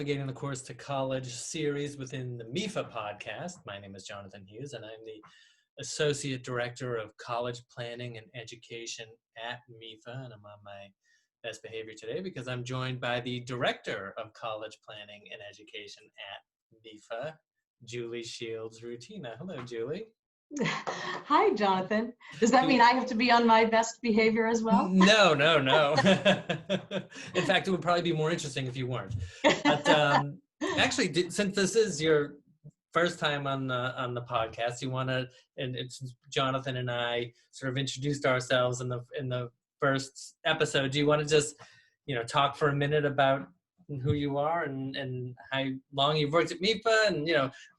navigating the course to college series within the MEFA podcast. My name is Jonathan Hughes, and I'm the Associate Director of College Planning and Education at MEFA, and I'm on my best behavior today because I'm joined by the Director of College Planning and Education at MEFA, Julie Shields-Rutyna. Hello, Julie. Hi, Jonathan. Does that mean I have to be on my best behavior as well? No. In fact, it would probably be more interesting if you weren't. But actually, since this is your first time on the podcast, you want to, and it's Jonathan and I sort of introduced ourselves in the first episode. Do you want to just, talk for a minute about who you are and how long you've worked at MEFA? And,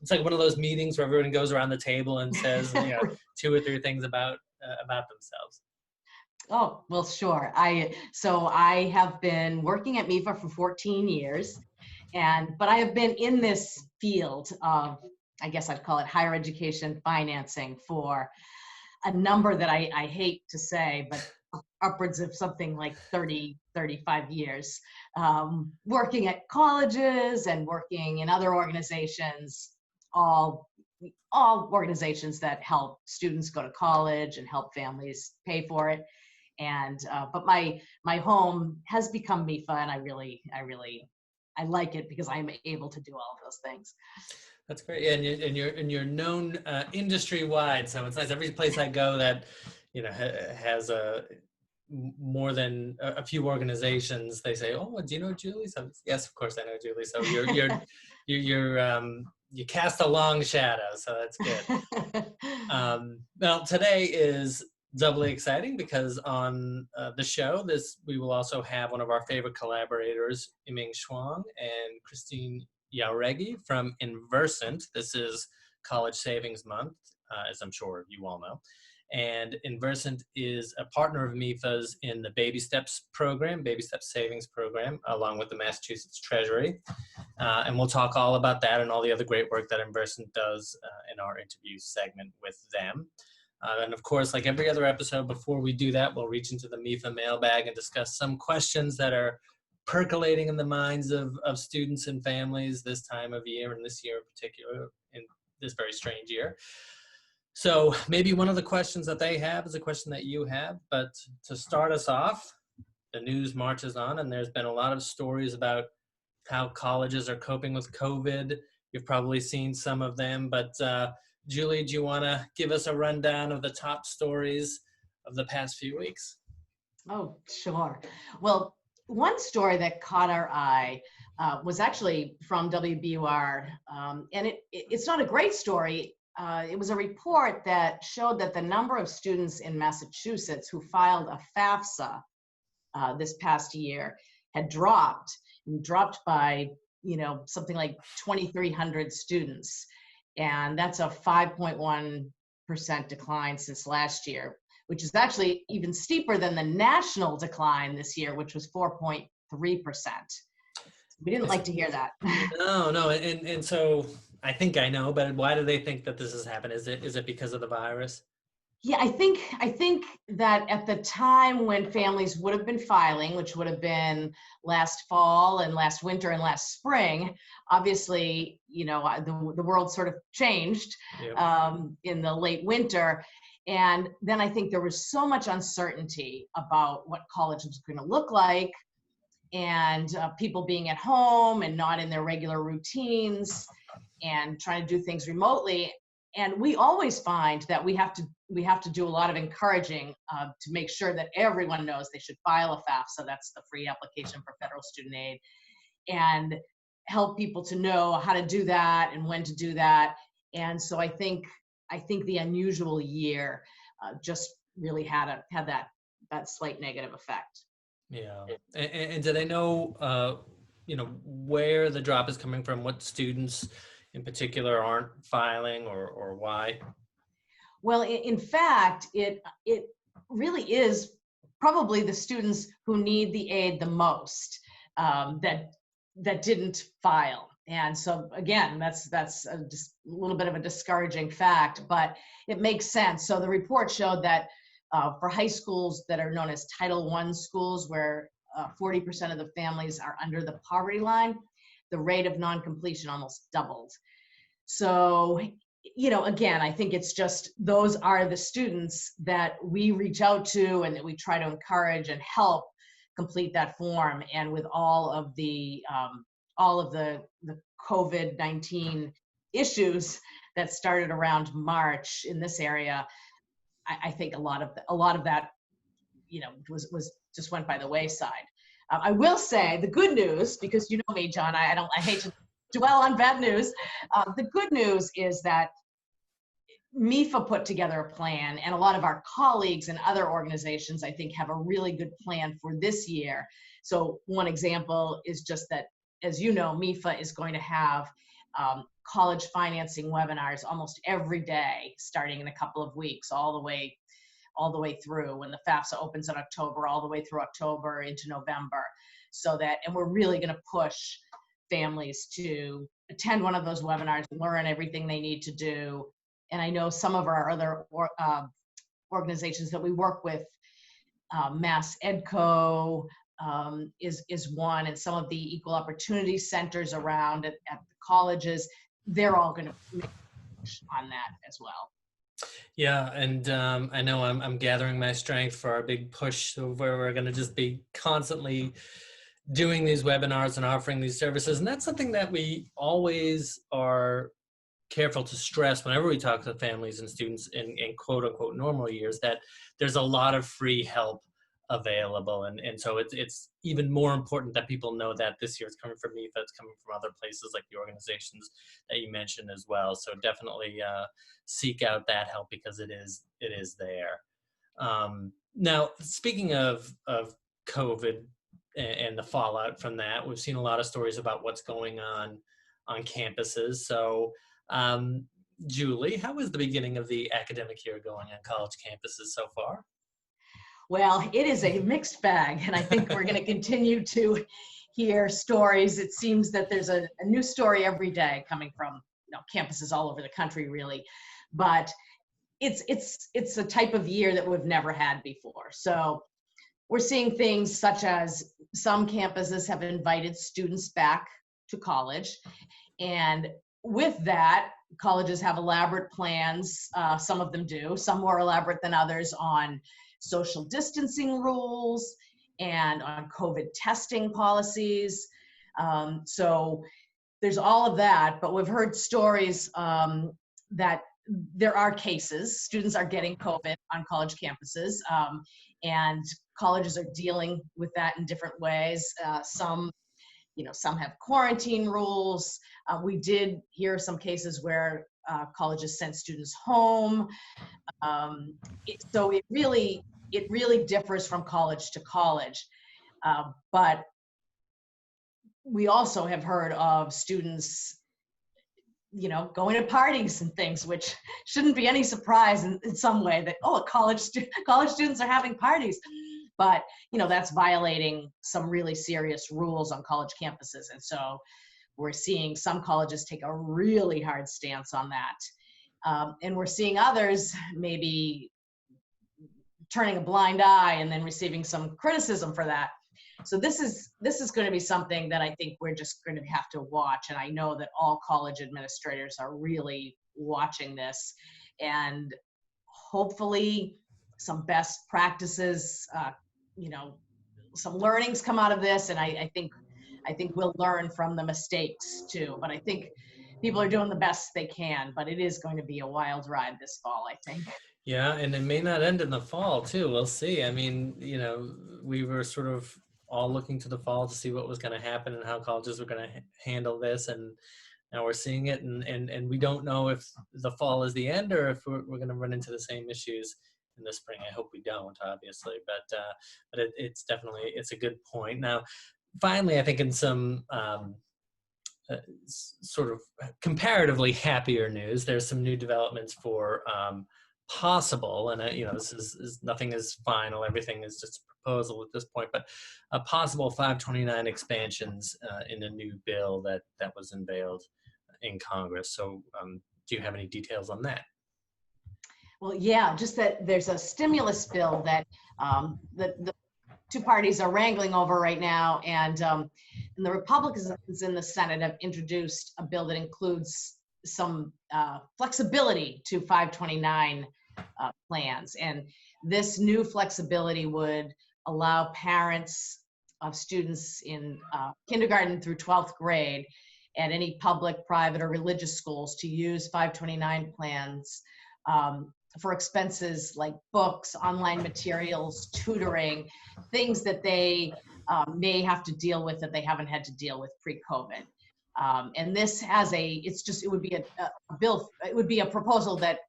it's like one of those meetings where everyone goes around the table and says, two or three things about themselves. Oh, well, sure. So I have been working at MEFA for 14 years, but I have been in this field of, I guess I'd call it higher education financing for a number that I hate to say, but upwards of something like 30, 35 years, working at colleges and working in other organizations, all organizations that help students go to college and help families pay for it. And but my home has become MEFA, and I like it because I'm able to do all of those things. That's great. And you're known industry wide, so it's nice. Every place I go that has more than a few organizations, they say, "Oh, do you know Julie?" So yes, of course I know Julie. So you cast a long shadow, so that's good. Well, today is doubly exciting because on the show, we will also have one of our favorite collaborators, Yiming Shuang and Christine Jauregui from Inversant. This is College Savings Month, as I'm sure you all know. And Inversant is a partner of MEFA's in the BabySteps program, BabySteps Savings Program, along with the Massachusetts Treasury. And we'll talk all about that and all the other great work that Inversant does in our interview segment with them. And of course, like every other episode, before we do that, we'll reach into the MEFA Mailbag and discuss some questions that are percolating in the minds of students and families this time of year, and this year in particular, in this very strange year. So maybe one of the questions that they have is a question that you have, but to start us off, the news marches on, and there's been a lot of stories about how colleges are coping with COVID. You've probably seen some of them, but Julie, do you want to give us a rundown of the top stories of the past few weeks? Oh, sure. Well, one story that caught our eye was actually from WBUR, and it's not a great story. It was a report that showed that the number of students in Massachusetts who filed a FAFSA this past year had dropped by, something like 2,300 students. And that's a 5.1% decline since last year, which is actually even steeper than the national decline this year, which was 4.3%. We didn't like to hear that. No. And so I think I know, but why do they think that this has happened? Is it because of the virus? Yeah, I think that at the time when families would have been filing, which would have been last fall and last winter and last spring, obviously, the world sort of changed. Yep. In the late winter. And then I think there was so much uncertainty about what college was going to look like, and people being at home and not in their regular routines and trying to do things remotely. And we always find that we have to do a lot of encouraging to make sure that everyone knows they should file a FAFSA. That's the free application for federal student aid, and help people to know how to do that and when to do that. And so I think the unusual year just really had that slight negative effect. Yeah. And do they know, where the drop is coming from? What students in particular aren't filing, or why? Well, in fact, it really is probably the students who need the aid the most that didn't file. And so again, that's just a little bit of a discouraging fact, but it makes sense. So the report showed that for high schools that are known as Title I schools, where 40% of the families are under the poverty line, the rate of non-completion almost doubled. So, again, I think it's just those are the students that we reach out to and that we try to encourage and help complete that form. And with all of the COVID-19 issues that started around March in this area, I think a lot of that, was just went by the wayside. I will say the good news, because you know me, John, I hate to dwell on bad news. The good news is that MEFA put together a plan, and a lot of our colleagues and other organizations, I think, have a really good plan for this year. So one example is just that, as you know, MEFA is going to have college financing webinars almost every day, starting in a couple of weeks, all the way through when the FAFSA opens in October, all the way through October into November. And we're really going to push families to attend one of those webinars, learn everything they need to do. And I know some of our other organizations that we work with, Mass EdCo is one, and some of the equal opportunity centers around at the colleges, they're all going to make on that as well. Yeah, and I know I'm gathering my strength for our big push where we're going to just be constantly doing these webinars and offering these services. And that's something that we always are careful to stress whenever we talk to families and students in quote unquote normal years, that there's a lot of free help available. And so it's even more important that people know that this year it's coming from MEFA, it's coming from other places like the organizations that you mentioned as well. So definitely seek out that help because it is there. Now, speaking of COVID and the fallout from that, we've seen a lot of stories about what's going on campuses. So Julie, how is the beginning of the academic year going on college campuses so far? Well, it is a mixed bag, and I think we're going to continue to hear stories. It seems that there's a new story every day coming from campuses all over the country, really. But it's a type of year that we've never had before. So we're seeing things such as some campuses have invited students back to college, and with that, colleges have elaborate plans. Some of them do, some more elaborate than others, on social distancing rules and on COVID testing policies. So there's all of that, but we've heard stories that there are cases, students are getting COVID on college campuses, and colleges are dealing with that in different ways. Some have quarantine rules. We did hear some cases where colleges sent students home. So it really differs from college to college. But we also have heard of students, going to parties and things, which shouldn't be any surprise in some way that, college students are having parties. But, that's violating some really serious rules on college campuses. And so we're seeing some colleges take a really hard stance on that. And we're seeing others maybe turning a blind eye and then receiving some criticism for that. So this is going to be something that I think we're just going to have to watch. And I know that all college administrators are really watching this, and hopefully some best practices, some learnings come out of this. And I think we'll learn from the mistakes too. But I think people are doing the best they can, but it is going to be a wild ride this fall, I think. Yeah, and it may not end in the fall too. We'll see. I mean, we were sort of all looking to the fall to see what was going to happen and how colleges were going to handle this, and now we're seeing it, and we don't know if the fall is the end or if we're going to run into the same issues in the spring. I hope we don't, obviously, but it's definitely, it's a good point. Now, finally, I think in some sort of comparatively happier news, there's some new developments for possible, and this is nothing is final, everything is just a proposal at this point, but a possible 529 expansions in a new bill that was unveiled in Congress. So do you have any details on that? Well, yeah, just that there's a stimulus bill that the two parties are wrangling over right now, and and the Republicans in the Senate have introduced a bill that includes some flexibility to 529 plans. And this new flexibility would allow parents of students in kindergarten through 12th grade at any public, private, or religious schools to use 529 plans for expenses like books, online materials, tutoring, things that they may have to deal with that they haven't had to deal with pre-COVID. And this has it would be a bill, it would be a proposal that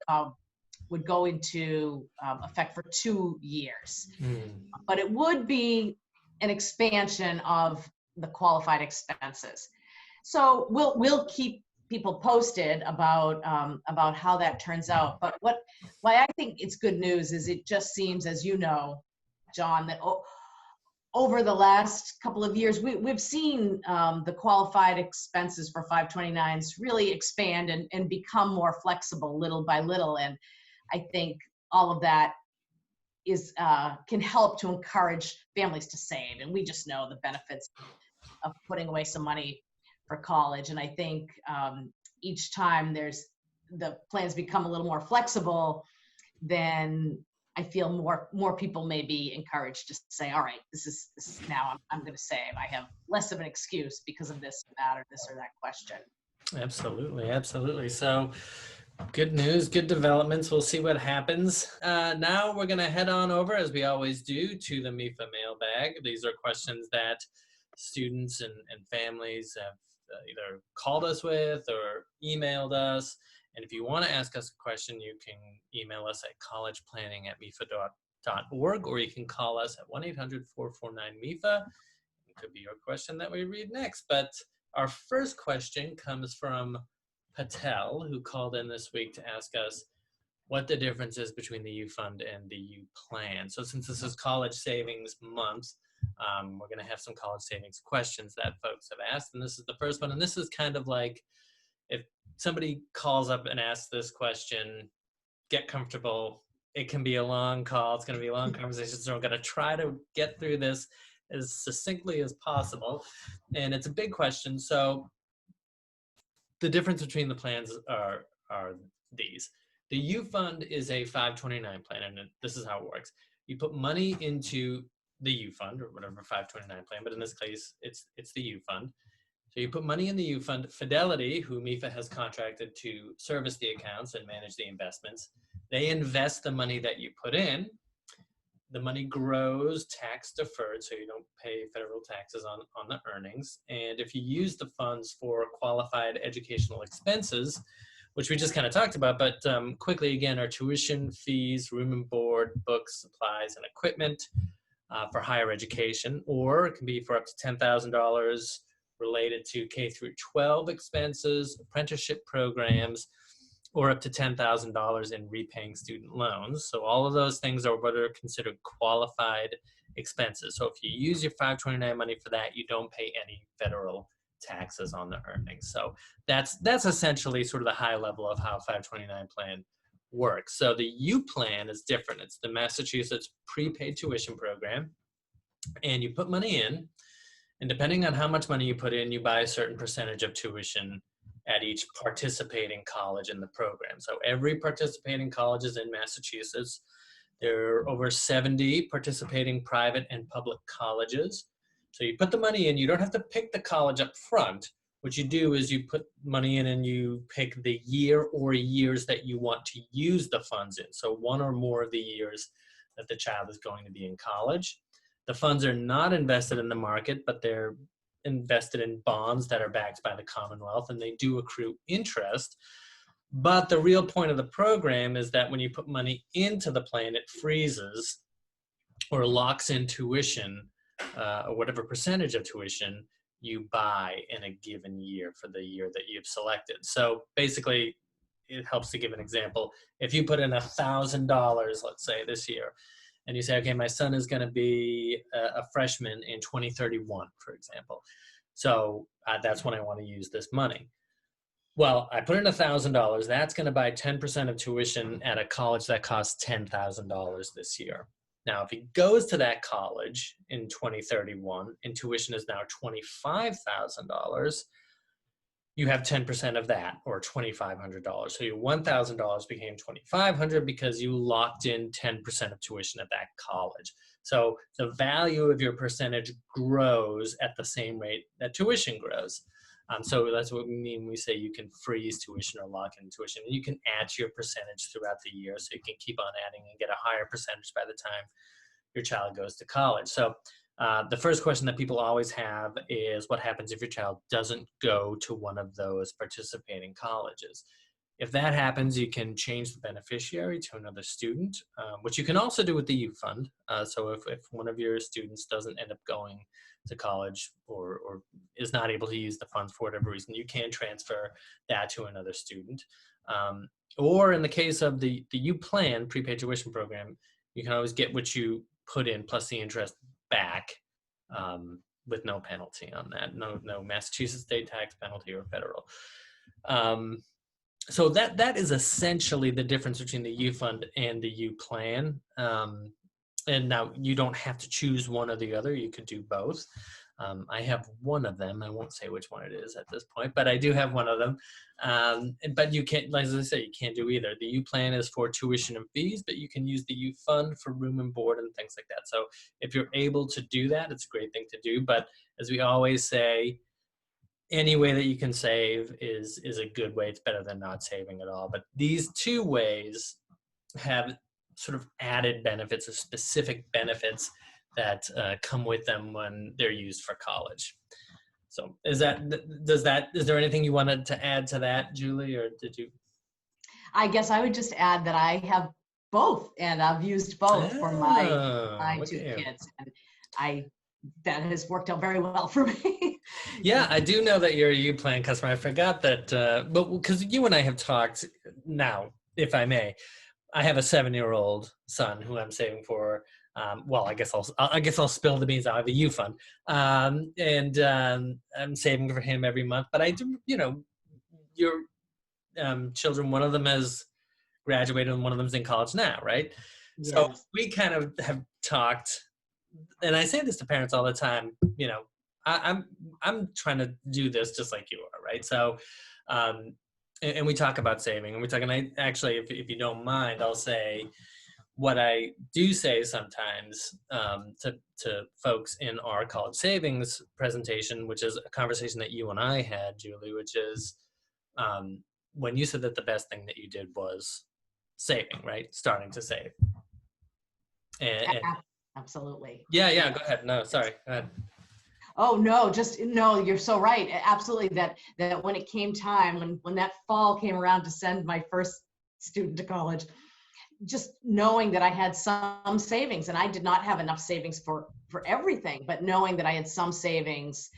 would go into effect for 2 years. But it would be an expansion of the qualified expenses. So we'll keep people posted about how that turns out. But why I think it's good news is it just seems, as you know, John, that over the last couple of years, we've seen the qualified expenses for 529s really expand and become more flexible little by little. And I think all of that can help to encourage families to save. And we just know the benefits of putting away some money for college. And I think each time the plans become a little more flexible, then I feel more people may be encouraged to say, all right, this is now I'm going to save. I have less of an excuse because of this or that or this or that question. Absolutely. So good news, good developments. We'll see what happens. Now we're going to head on over, as we always do, to the MEFA Mailbag. These are questions that students and families have either called us with or emailed us. And if you want to ask us a question, you can email us at collegeplanning@mefa.org, or you can call us at 1-800-449-MEFA. It could be your question that we read next. But our first question comes from Patel, who called in this week to ask us what the difference is between the U.Fund and the U.Plan. So since this is College Savings Month, we're going to have some college savings questions that folks have asked. And this is the first one. And this is kind of like, if somebody calls up and asks this question, get comfortable. It can be a long call. It's going to be a long conversation. So we're going to try to get through this as succinctly as possible. And it's a big question. So the difference between the plans are these. The U-Fund is a 529 plan, and this is how it works. You put money into the U-Fund, or whatever 529 plan, but in this case, it's the U-Fund. So you put money in the U-Fund. Fidelity, who MEFA has contracted to service the accounts and manage the investments, they invest the money that you put in. The money grows tax deferred, so you don't pay federal taxes on the earnings. And if you use the funds for qualified educational expenses, which we just kind of talked about, but quickly again, are tuition fees, room and board, books, supplies, and equipment for higher education, or it can be for up to $10,000 related to K through 12 expenses, apprenticeship programs, or up to $10,000 in repaying student loans. So all of those things are what are considered qualified expenses. So if you use your 529 money for that, you don't pay any federal taxes on the earnings. So that's essentially sort of the high level of how 529 plan works. So the U-Plan is different. It's the Massachusetts prepaid tuition program, and you put money in, and depending on how much money you put in, you buy a certain percentage of tuition at each participating college in the program. So every participating college is in Massachusetts. There are over 70 participating private and public colleges. So you put the money in, you don't have to pick the college up front. What you do is you put money in and you pick the year or years that you want to use the funds in. So one or more of the years that the child is going to be in college. The funds are not invested in the market, but they're invested in bonds that are backed by the Commonwealth, and they do accrue interest. But the real point of the program is that when you put money into the plan, it freezes or locks in tuition, or whatever percentage of tuition you buy in a given year for the year that you've selected. So basically, it helps to give an example. If you put in $1,000, let's say this year, and you say, okay, my son is going to be a freshman in 2031, for example. So that's when I want to use this money. Well, I put in $1,000. That's going to buy 10% of tuition at a college that costs $10,000 this year. Now, if he goes to that college in 2031 and tuition is now $25,000, you have 10% of that, or $2,500. So your $1,000 became $2,500 because you locked in 10% of tuition at that college. So the value of your percentage grows at the same rate that tuition grows. So that's what we mean when we say you can freeze tuition or lock in tuition. And you can add to your percentage throughout the year, so you can keep on adding and get a higher percentage by the time your child goes to college. So the first question that people always have is, what happens if your child doesn't go to one of those participating colleges? If that happens, you can change the beneficiary to another student, which you can also do with the U-Fund. So if one of your students doesn't end up going to college or is not able to use the funds for whatever reason, you can transfer that to another student. Or in the case of the U-Plan prepaid tuition program, you can always get what you put in plus the interest back with no penalty on that. No Massachusetts state tax penalty or federal. So that is essentially the difference between the U-Fund and the U-Plan. And now you don't have to choose one or the other. You could do both. I have one of them. I won't say which one it is at this point, but I do have one of them. But you can't, as I say, you can't do either. The U-Plan is for tuition and fees, but you can use the U-Fund for room and board and things like that. So if you're able to do that, it's a great thing to do. But as we always say, any way that you can save is a good way. It's better than not saving at all. But these two ways have sort of added benefits or specific benefits that come with them when they're used for college. So is there anything you wanted to add to that, Julie, or did you? I guess I would just add that I have both, and I've used both for my two kids, and that has worked out very well for me. Yeah, I do know that you're a U-Plan customer. I forgot that, but because you and I have talked now, if I may, I have a 7-year-old son who I'm saving for. Well, I guess I'll spill the beans. I have a U-Fund, and I'm saving for him every month. But I do, your children, one of them has graduated and one of them's in college now, right? Yes. So we kind of have talked, and I say this to parents all the time. I'm trying to do this just like you are, right? So, and we talk about saving, and I actually, if you don't mind, I'll say what I do say sometimes to folks in our college savings presentation, which is a conversation that you and I had, Julie, which is when you said that the best thing that you did was saving, right? Starting to save. And absolutely. Yeah. Go ahead. No, sorry. Go ahead. Oh, no, you're so right. Absolutely. That when it came time, when that fall came around to send my first student to college, just knowing that I had some savings, and I did not have enough savings for everything, but knowing that I had some savings,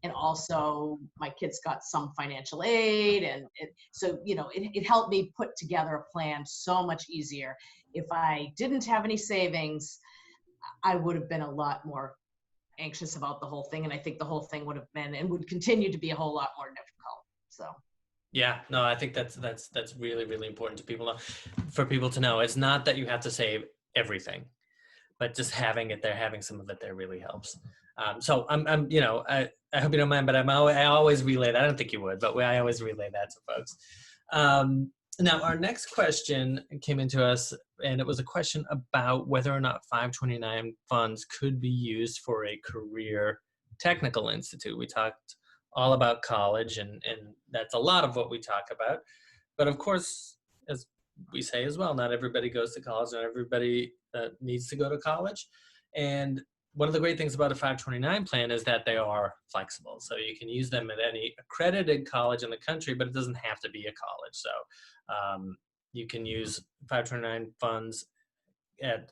and also my kids got some financial aid. And so it helped me put together a plan so much easier. If I didn't have any savings, I would have been a lot more anxious about the whole thing. And I think the whole thing would have been and would continue to be a whole lot more difficult. So. Yeah, no, I think that's really, really important for people to know. It's not that you have to save everything, but just having it there, having some of it there really helps. So I hope you don't mind, but I always relay that. I don't think you would, but I always relay that to folks. Now, our next question came into us, and it was a question about whether or not 529 funds could be used for a career technical institute. We talked all about college, and that's a lot of what we talk about. But of course, as we say as well, not everybody goes to college, not everybody needs to go to college. And one of the great things about a 529 plan is that they are flexible. So you can use them at any accredited college in the country, but it doesn't have to be a college. So you can use 529 funds at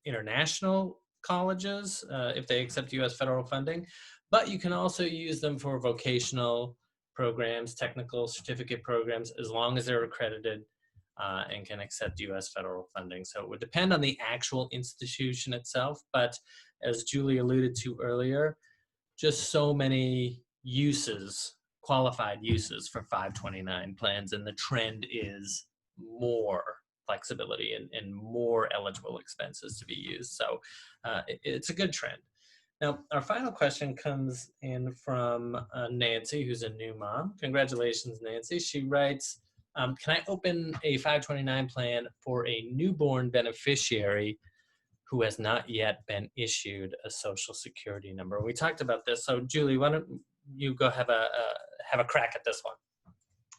international colleges if they accept U.S. federal funding, but you can also use them for vocational programs, technical certificate programs, as long as they're accredited and can accept U.S. federal funding. So it would depend on the actual institution itself, but as Julie alluded to earlier, just so many qualified uses for 529 plans, and the trend is more flexibility and more eligible expenses to be used. So it's a good trend. Now, our final question comes in from Nancy, who's a new mom. Congratulations, Nancy. She writes, can I open a 529 plan for a newborn beneficiary who has not yet been issued a Social Security number? We talked about this. So, Julie, why don't you go have a crack at this one?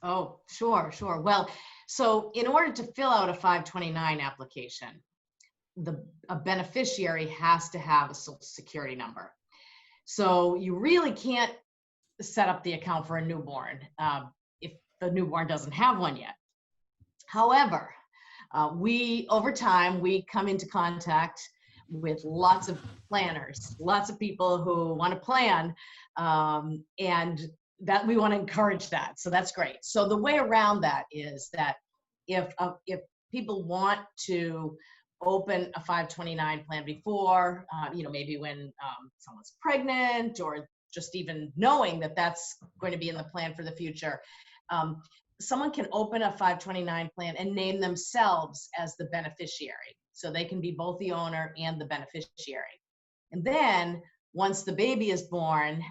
Oh, sure. Well, so in order to fill out a 529 application, a beneficiary has to have a Social Security number. So you really can't set up the account for a newborn if the newborn doesn't have one yet. However, over time, we come into contact with lots of planners, lots of people who want to plan, and that we want to encourage that. So that's great. So the way around that is that if people want to open a 529 plan before, maybe when someone's pregnant, or just even knowing that that's going to be in the plan for the future, someone can open a 529 plan and name themselves as the beneficiary. So they can be both the owner and the beneficiary. And then once the baby is born,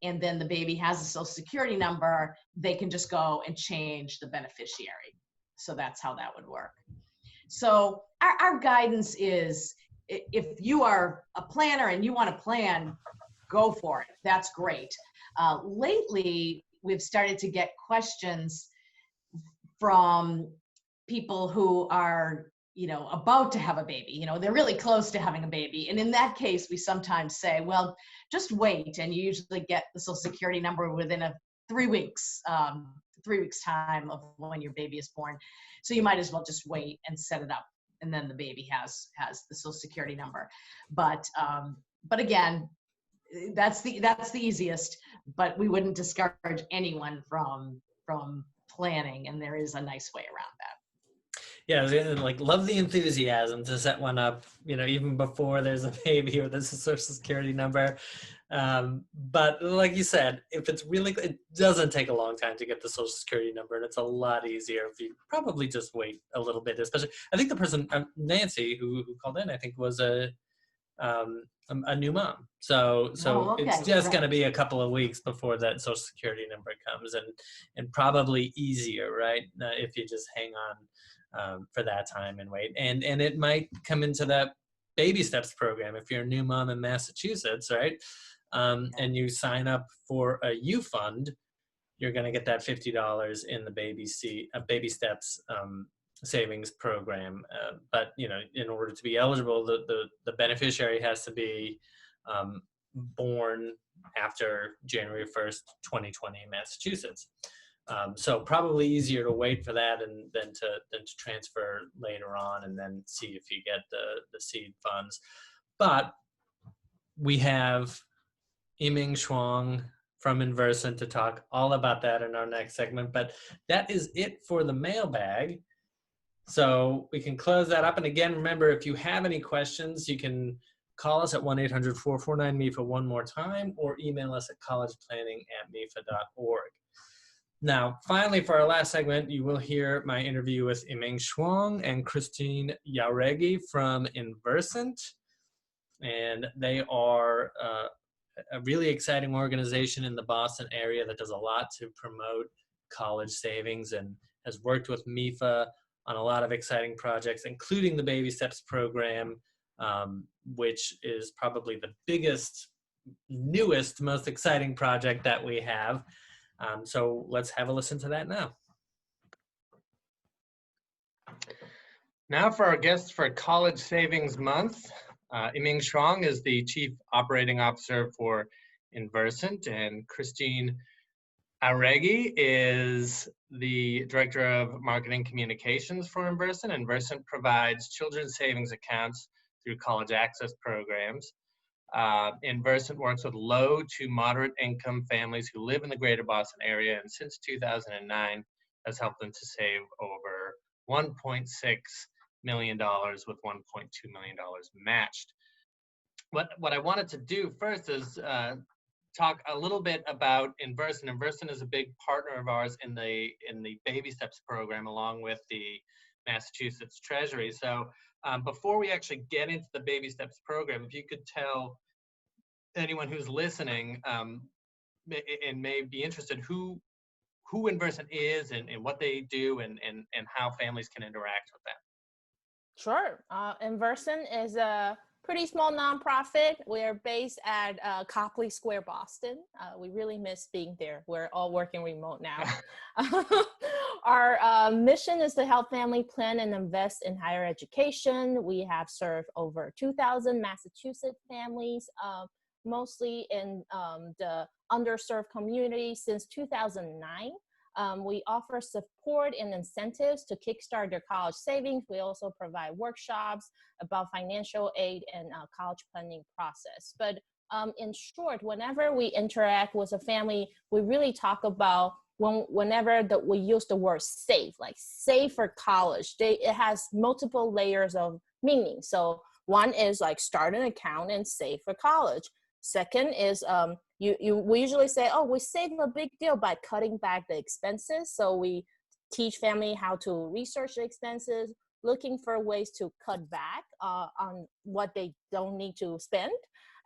and then the baby has a Social Security number, they can just go and change the beneficiary. So that's how that would work. So our guidance is, if you are a planner and you want to plan, go for it. That's great. Lately, we've started to get questions from people who are, about to have a baby. They're really close to having a baby. And in that case, we sometimes say, well, just wait. And you usually get the Social Security number within 3 weeks time of when your baby is born. So you might as well just wait and set it up. And then the baby has the Social Security number. But again, that's the easiest, but we wouldn't discourage anyone from planning. And there is a nice way around that. Yeah, love the enthusiasm to set one up, even before there's a baby or there's a Social Security number. But like you said, if it's it doesn't take a long time to get the Social Security number, and it's a lot easier if you probably just wait a little bit. Especially, I think the person, Nancy, who called in, I think was a new mom. So okay. It's just going to be a couple of weeks before that Social Security number comes, and probably easier, right? If you just hang on for that time and wait. And it might come into that BabySteps program if you're a new mom in Massachusetts, right? And you sign up for a U.Fund, you're going to get that $50 in the BabySteps savings program. But in order to be eligible, the beneficiary has to be born after January 1st, 2020 in Massachusetts. So probably easier to wait for that and than to transfer later on and then see if you get the seed funds. But we have Yiming Shuang from Inversant to talk all about that in our next segment. But that is it for the mailbag. So we can close that up. And again, remember, if you have any questions, you can call us at 1-800-449-MEFA one more time, or email us at collegeplanning@mefa.org. Now, finally, for our last segment, you will hear my interview with Yiming Shuang and Christine Jauregui from Inversant. And they are a really exciting organization in the Boston area that does a lot to promote college savings and has worked with MEFA on a lot of exciting projects, including the BabySteps program, which is probably the biggest, newest, most exciting project that we have. So let's have a listen to that now. Now for our guests for College Savings Month. Yiming Shuang is the Chief Operating Officer for Inversant, and Christine Jauregui is the Director of Marketing Communications for Inversant. Inversant provides children's savings accounts through college access programs. Inversant works with low to moderate income families who live in the greater Boston area, and since 2009 has helped them to save over $1.6 million with $1.2 million matched. What I wanted to do first is talk a little bit about Inversant. Inversant is a big partner of ours in the BabySteps program, along with the Massachusetts Treasury. So before we actually get into the Baby Steps program, if you could tell anyone who's listening and may be interested who Inversant is and what they do and how families can interact with them. Sure. Inversant is a pretty small nonprofit. We're based at Copley Square, Boston. We really miss being there. We're all working remote now. Our mission is to help family plan and invest in higher education. We have served over 2,000 Massachusetts families, mostly in the underserved community since 2009. We offer support and incentives to kickstart their college savings. We also provide workshops about financial aid and college planning process. But in short, whenever we interact with a family, we really talk about whenever we use the word safe, like save for college, it has multiple layers of meaning. So one is like start an account and save for college. Second is we usually say, oh, we save a big deal by cutting back the expenses. So we teach family how to research the expenses, looking for ways to cut back on what they don't need to spend.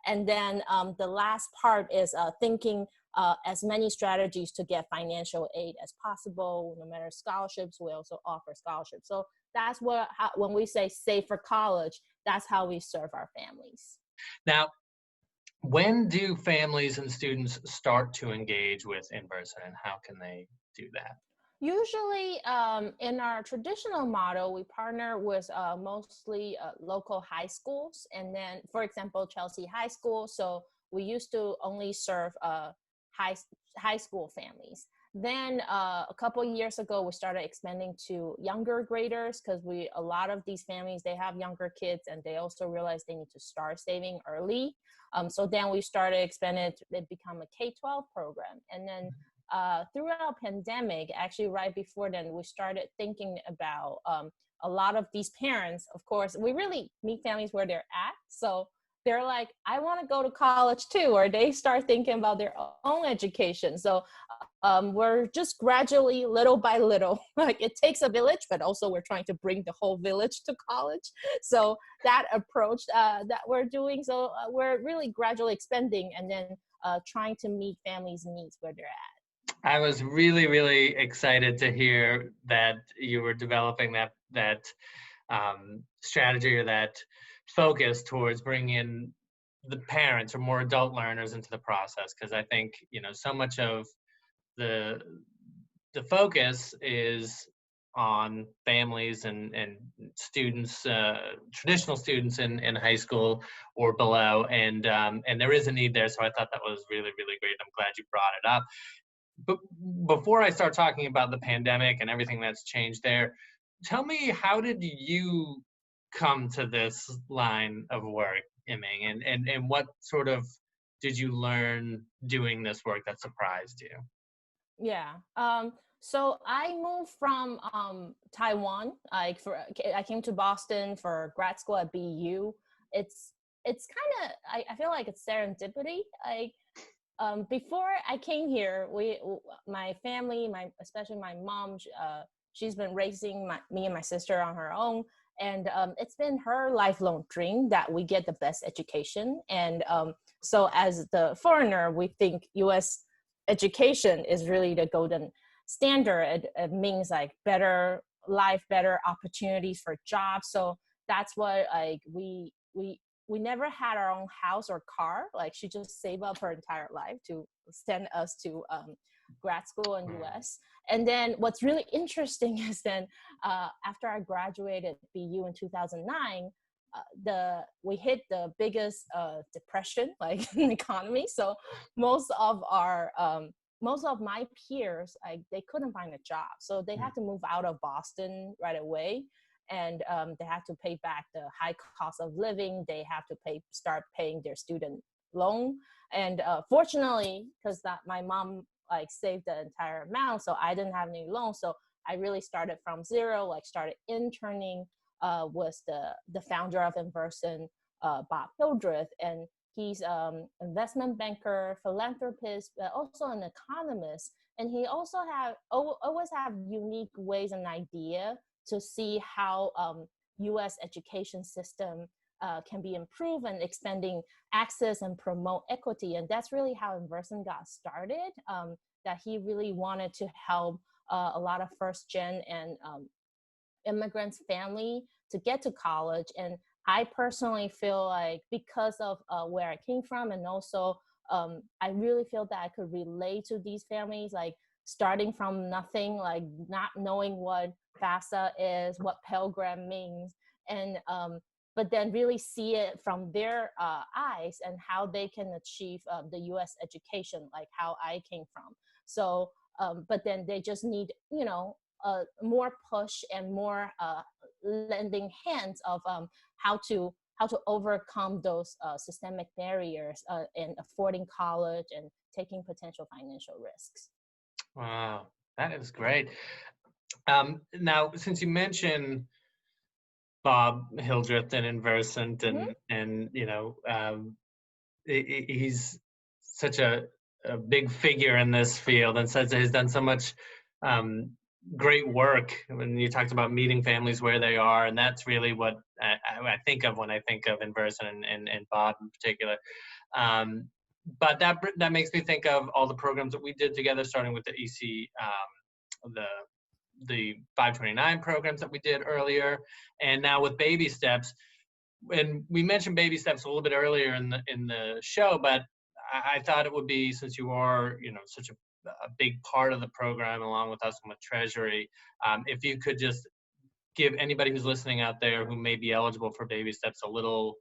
And then the last part is thinking as many strategies to get financial aid as possible. No matter scholarships, we also offer scholarships. So that's when we say save for college, that's how we serve our families. Now, when do families and students start to engage with Inversant, and how can they do that? Usually, in our traditional model, we partner with mostly local high schools. And then, for example, Chelsea High School. So we used to only serve high school families. Then a couple of years ago, we started expanding to younger graders because a lot of these families, they have younger kids and they also realize they need to start saving early. So then we started expanding it become a K-12 program. And then throughout pandemic, actually right before then, we started thinking about a lot of these parents. Of course, we really meet families where they're at. So they're like, I want to go to college too, or they start thinking about their own education. So we're just gradually, little by little, like it takes a village, but also we're trying to bring the whole village to college. So that approach that we're doing, so we're really gradually expanding and then trying to meet families' needs where they're at. I was really, really excited to hear that you were developing that strategy or that focus towards bringing in the parents or more adult learners into the process, because I think so much of the focus is on families and students, traditional students in high school or below, and there is a need there. So I thought that was really, really great. I'm glad you brought it up. But before I start talking about the pandemic and everything that's changed there, tell me, how did you come to this line of work, Yiming, and what sort of did you learn doing this work that surprised you? Yeah. So I moved from Taiwan. I came to Boston for grad school at BU. It's kind of, I feel like it's serendipity. Before I came here, my family, especially my mom, she's been raising me and my sister on her own. And it's been her lifelong dream that we get the best education. And so as the foreigner, we think U.S. education is really the golden standard. It means like better life, better opportunities for jobs. So that's what we never had our own house or car. Like she just saved up her entire life to send us to grad school in US. And then what's really interesting is then after I graduated BU in 2009, we hit the biggest depression like in the economy. So most of my peers, they couldn't find a job. So they had to move out of Boston right away. And they have to pay back the high cost of living. They have to start paying their student loan. And fortunately, because my mom saved the entire amount, so I didn't have any loan. So I really started from zero, started interning with the founder of Inversant, Bob Hildreth. And he's investment banker, philanthropist, but also an economist. And he also always have unique ways and idea to see how U.S. education system can be improved and expanding access and promote equity. And that's really how Inversant got started, that he really wanted to help a lot of first-gen and immigrants family to get to college. And I personally feel like because of where I came from, and also I really feel that I could relate to these families, like starting from nothing, like not knowing what FAFSA is, what Pell Grant means, and but then really see it from their eyes and how they can achieve the U.S. education, like how I came from. So, but then they just need, you know, more push and more lending hands of how to overcome those systemic barriers in affording college and taking potential financial risks. Wow, that is great. Now, since you mentioned Bob Hildreth and Inversant, and you know, he's such a big figure in this field, and says he's done so much great work. When you talked about meeting families where they are, and that's really what I think of when I think of Inversant and Bob in particular. But that makes me think of all the programs that we did together, starting with the EC, the 529 programs that we did earlier, and now with Baby Steps. And we mentioned Baby Steps a little bit earlier in the show, but I thought it would be, since you are, you know, such a big part of the program along with us and with Treasury, if you could just give anybody who's listening out there who may be eligible for Baby Steps a little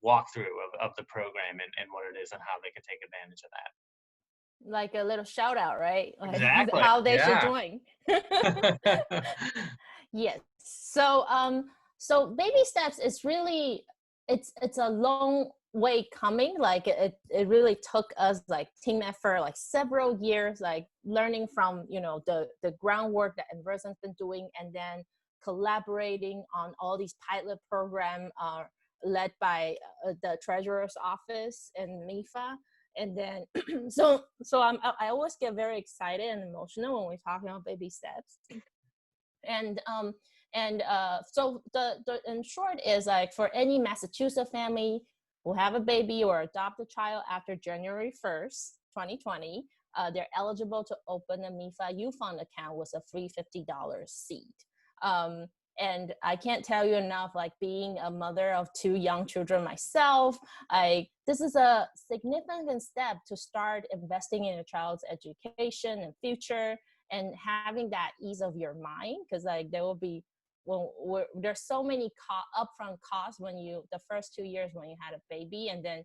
walkthrough of the program and what it is and how they can take advantage of that. Like a little shout out, right? Like exactly. How they should Yeah. join. Yes. So so Baby Steps is really, it's a long way coming. Like it really took us, like team effort, like several years, like learning from, you know, the groundwork that Inversant's been doing, and then collaborating on all these pilot programs led by the Treasurer's Office and MEFA. And then, so I always get very excited and emotional when we're talking about Baby Steps. And so the in short is, like, for any Massachusetts family who have a baby or adopt a child after January 1st, 2020, they're eligible to open a MEFA U.Fund account with a free $50 seed. And I can't tell you enough, like being a mother of 2 young children myself, this is a significant step to start investing in a child's education and future, and having that ease of your mind, because like there will be, there's so many upfront costs when the first 2 years when you had a baby, and then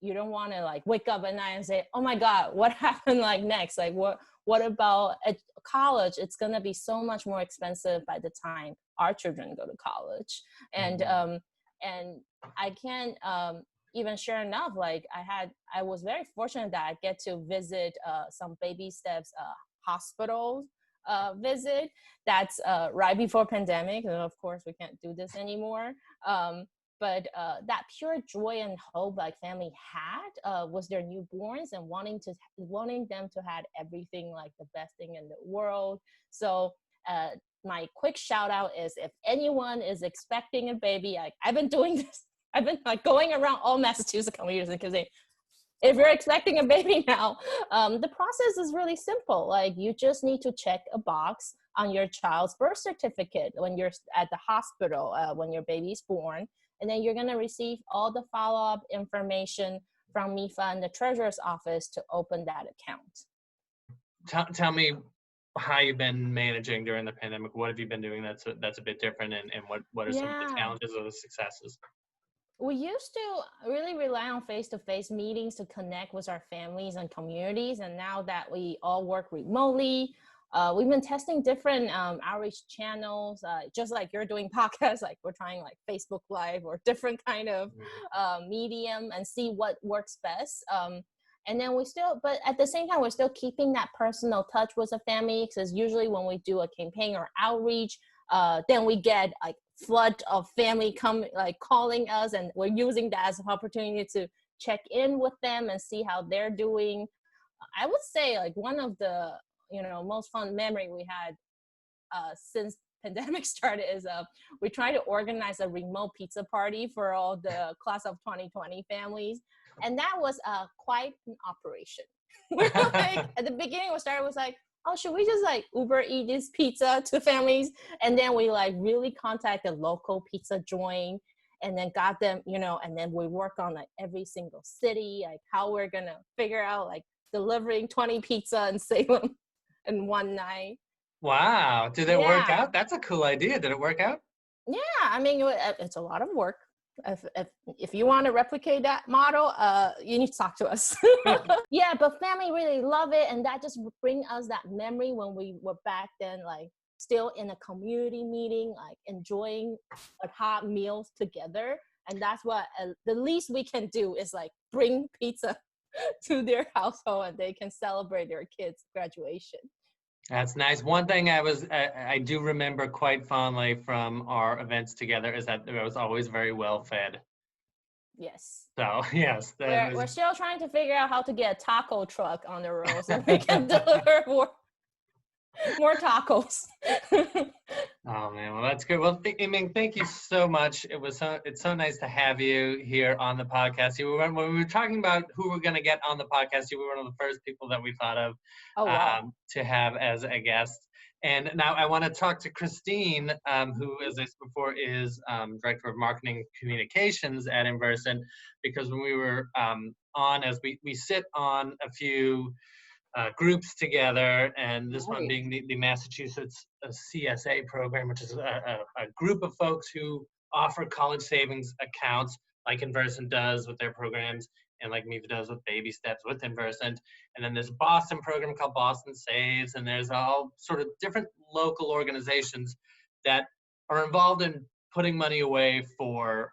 you don't want to like wake up at night and say, oh my God, what happened like next? Like what about at college? It's going to be so much more expensive by the time our children go to college. And and I can't even share enough. Like I was very fortunate that I get to visit some Baby Steps hospitals visit. That's right before pandemic, and of course we can't do this anymore. But that pure joy and hope like family had was their newborns, and wanting them to have everything, like the best thing in the world. So my quick shout out is, if anyone is expecting a baby, I've been doing this. I've been like going around all Massachusetts communities because if you're expecting a baby now, the process is really simple. Like you just need to check a box on your child's birth certificate when you're at the hospital, when your baby's born. And then you're gonna receive all the follow-up information from MEFA and the Treasurer's Office to open that account. Tell me how you've been managing during the pandemic. What have you been doing that's a bit different, and what are some of the challenges or the successes? We used to really rely on face-to-face meetings to connect with our families and communities. And now that we all work remotely, we've been testing different outreach channels, just like you're doing podcasts, like we're trying like Facebook Live or different kind of medium, and see what works best. And then but at the same time, we're still keeping that personal touch with the family, because usually when we do a campaign or outreach, then we get like flood of family calling us, and we're using that as an opportunity to check in with them and see how they're doing. I would say like one of the most fun memory we had since pandemic started is we tried to organize a remote pizza party for all the class of 2020 families, and that was quite an operation. We were like, at the beginning we started was like, oh, should we just like Uber eat this pizza to families? And then we like really contacted local pizza joint and then got them, you know, and then we work on like every single city, like how we're gonna figure out like delivering 20 pizza in Salem in one night. Wow. Did it work Yeah. out? That's a cool idea. Did it work out? Yeah, I mean, it's a lot of work. If you want to replicate that model, you need to talk to us. Yeah, but family really love it, and that just bring us that memory when we were back then, like still in a community meeting, like enjoying a hot meals together. And that's what the least we can do is like bring pizza to their household, and they can celebrate their kids' graduation. That's nice. One thing I do remember quite fondly from our events together is that it was always very well fed. Yes. So yes, We're still trying to figure out how to get a taco truck on the road so we can deliver more tacos. Oh man, well that's good. Well, Yiming, thank you so much. It's so nice to have you here on the podcast. When we were talking about who we're going to get on the podcast, you were one of the first people that we thought of to have as a guest. And now I want to talk to Christine, who, as I said before, is Director of Marketing Communications at Inversant, because when we were on, as we sit on a few groups together, and this one being the Massachusetts CSA program, which is a group of folks who offer college savings accounts like Inversant does with their programs, and like MEFA does with BabySteps with Inversant. And then there's a Boston program called Boston Saves, and there's all sort of different local organizations that are involved in putting money away for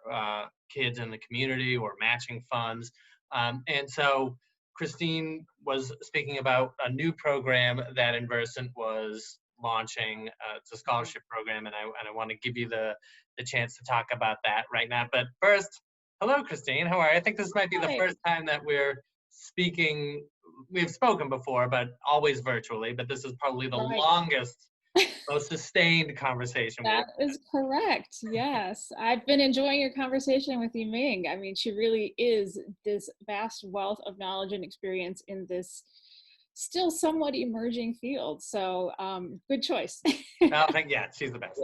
kids in the community or matching funds. And so Christine was speaking about a new program that Inversant was launching. It's a scholarship program, and I want to give you the chance to talk about that right now. But first, hello, Christine. How are you? I think this might be the first time that we're speaking. We've spoken before, but always virtually. But this is probably the longest, most sustained conversation. That is correct. Yes. I've been enjoying your conversation with Yiming. I mean, she really is this vast wealth of knowledge and experience in this still somewhat emerging field. So good choice. Yeah, she's the best.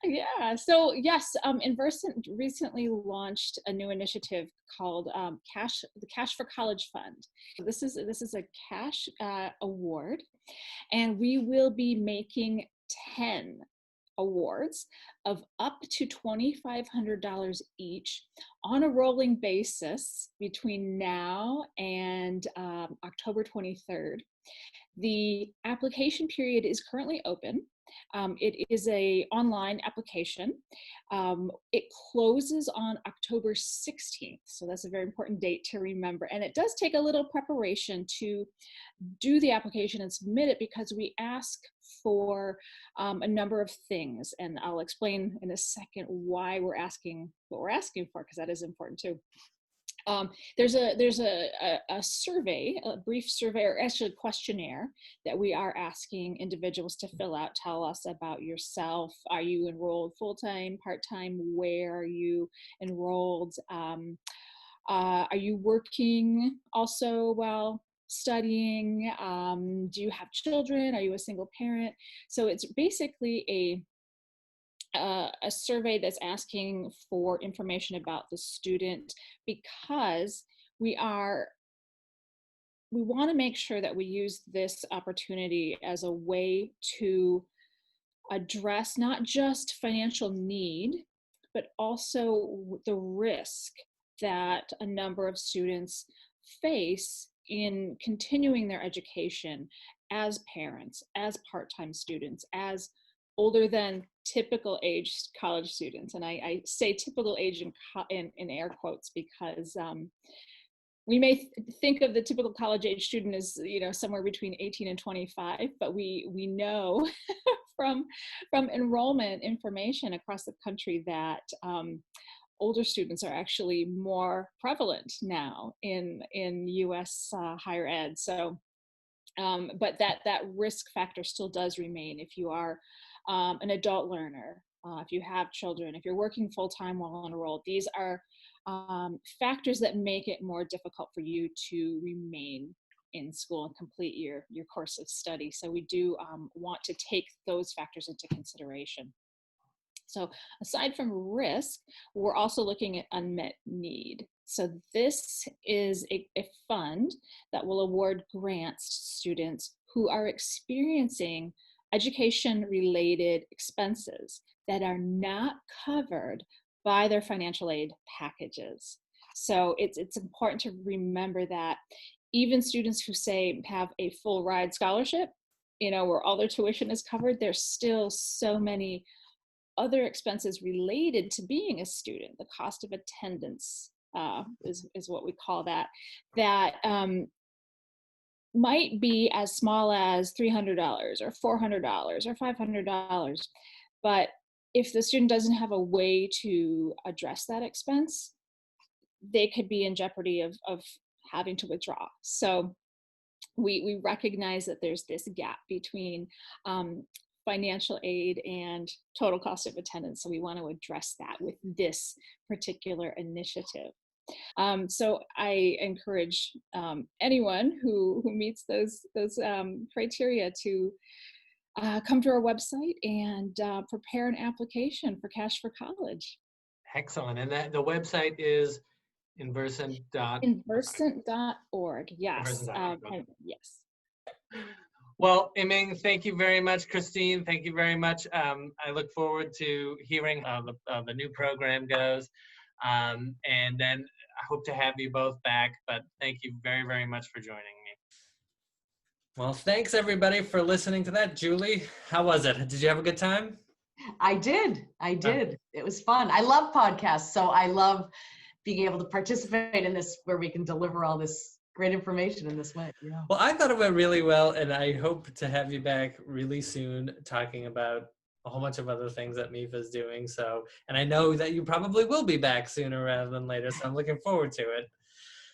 Yeah. So yes, Inversant recently launched a new initiative called the Cash for College Fund. This is a cash award, and we will be making 10 awards of up to $2,500 each on a rolling basis between now and October 23rd. The application period is currently open. It is an online application. It closes on October 16th, so that's a very important date to remember. And it does take a little preparation to do the application and submit it, because we ask for a number of things, and I'll explain in a second why we're asking what we're asking for, because that is important too. There's a survey, a brief survey, or actually a questionnaire that we are asking individuals to fill out. Tell us about yourself. Are you enrolled full-time, part-time? Where are you enrolled? Are you working also while studying? Do you have children? Are you a single parent? So it's basically a survey that's asking for information about the student, because we want to make sure that we use this opportunity as a way to address not just financial need, but also the risk that a number of students face in continuing their education as parents, as part-time students, as older than typical age college students. And I say typical age in air quotes, because we may think of the typical college age student as, somewhere between 18 and 25, but we know from enrollment information across the country that older students are actually more prevalent now in U.S. Higher ed. So, but that risk factor still does remain if you are an adult learner, if you have children, if you're working full-time while enrolled, these are factors that make it more difficult for you to remain in school and complete your course of study. So we do want to take those factors into consideration. So aside from risk, we're also looking at unmet need. So this is a fund that will award grants to students who are experiencing education-related expenses that are not covered by their financial aid packages. So it's important to remember that even students who say have a full ride scholarship, where all their tuition is covered, there's still so many other expenses related to being a student. The cost of attendance is what we call that might be as small as $300 or $400 or $500. But if the student doesn't have a way to address that expense, they could be in jeopardy of having to withdraw. So we recognize that there's this gap between financial aid and total cost of attendance. So we want to address that with this particular initiative. So I encourage anyone who meets those criteria to come to our website and prepare an application for Cash for College. Excellent. And the website is Inversant.org. Yes. Yes. Well, Yiming, thank you very much. Christine, thank you very much. I look forward to hearing how the new program goes. And then I hope to have you both back, but thank you very, very much for joining me. Well, thanks everybody for listening to that. Julie, how was it? Did you have a good time? I did. It was fun. I love podcasts, so I love being able to participate in this where we can deliver all this great information in this way. Yeah. Well, I thought it went really well, and I hope to have you back really soon talking about a whole bunch of other things that MEFA is doing. So, and I know that you probably will be back sooner rather than later, so I'm looking forward to it.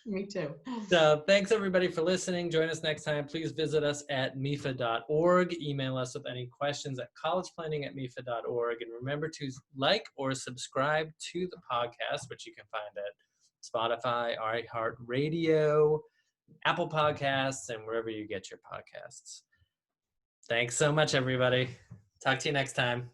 Me too. So thanks everybody for listening. Join us next time. Please visit us at MEFA.org. Email us with any questions at collegeplanning@MEFA.org. And remember to like or subscribe to the podcast, which you can find at Spotify, iHeartRadio, Apple Podcasts, and wherever you get your podcasts. Thanks so much, everybody. Talk to you next time.